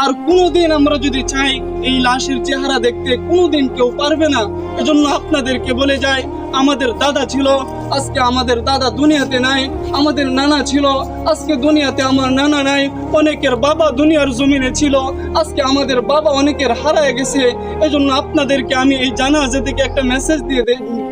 আর কোনোদিন আমরা যদি চাই এই লাশের চেহারা দেখতে, কোনোদিন কেউ পারবে না। এজন্য আপনাদেরকে বলে যাই, আমাদের দাদা ছিল, আজকে আমাদের দাদা দুনিয়াতে নাই। আমাদের নানা ছিল, আজকে দুনিয়াতে আমার নানা নাই। অনেকের বাবা দুনিয়ার জমিনে ছিল, আজকে আমাদের বাবা অনেকের হারায় গেছে। এজন্য আপনাদেরকে আমি এই জানাজা থেকে একটা মেসেজ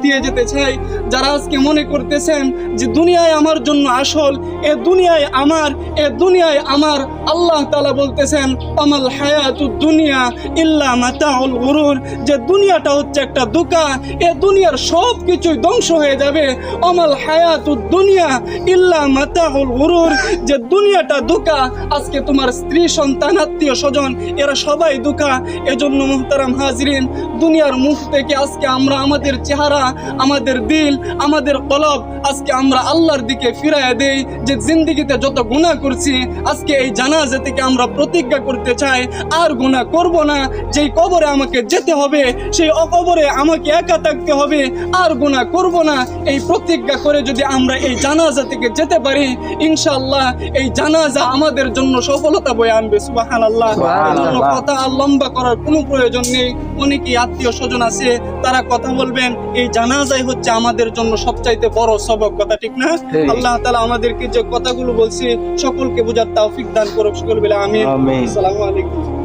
দিয়ে যেতে চাই। যারা আজকে মনে করতেছেন যে দুনিয়ায় আমার জন্য আসল, এ দুনিয়ায় আমার, এ দুনিয়ায় আমার, আল্লাহ তাআলা বলতেছেন আমাল হায়াতুদ দুনিয়া ইল্লা মাতাউল গুরুর, যে দুনিয়াটা হচ্ছে একটা ধোঁকা, এ দুনিয়ার সব কিছুই ধ্বংস হয়ে যাবে। আমাল হায়াতুদ দুনিয়া ইল্লা মাতাউল গুরুর, যে দুনিয়াটা ধোঁকা। আজকে তোমার স্ত্রী, সন্তান, আত্মীয় স্বজন এরা সবাই ধোঁকা। এজন্য মুহতারাম হাজরিন, দুনিয়ার মুখ থেকে আজকে আমরা আমাদের চেহারা, আমাদের দিল, আমাদের কলব আজকে আমরা আল্লাহর দিকে ফিরাইয়া দেই। যে জিন্দেগিতে যত গুনাহ করছি, আজকে এই জানাজা থেকে আমরা প্রতিজ্ঞা করতে চাই আর গুনাহ করব না। যেই কবরে আমাকে যেতে হবে, সেই কবরে আমাকে একা থাকতে হবে, আর গুনাহ করব না। এই প্রতিজ্ঞা করে যদি আমরা এই জানাজা থেকে যেতে পারি, ইনশাআল্লাহ এই জানাজা আমাদের জন্য সফলতা বয়ে আনবে। সুবহানাল্লাহ। এজন্য কথা আর লম্বা করার কোনো প্রয়োজন নেই। অনেকেই আত্মীয় স্বজন আছে, তারা কথা বলবেন। এই জানাজাই হচ্ছে আমাদের জন্য সবচাইতে বড় সবক, কথা ঠিক না? আল্লাহ তাআলা আমাদেরকে যে কথাগুলো বলছি সকলকে বোঝার তৌফিক দান করুক। সকল বলে আমিন। আসসালামু আলাইকুম।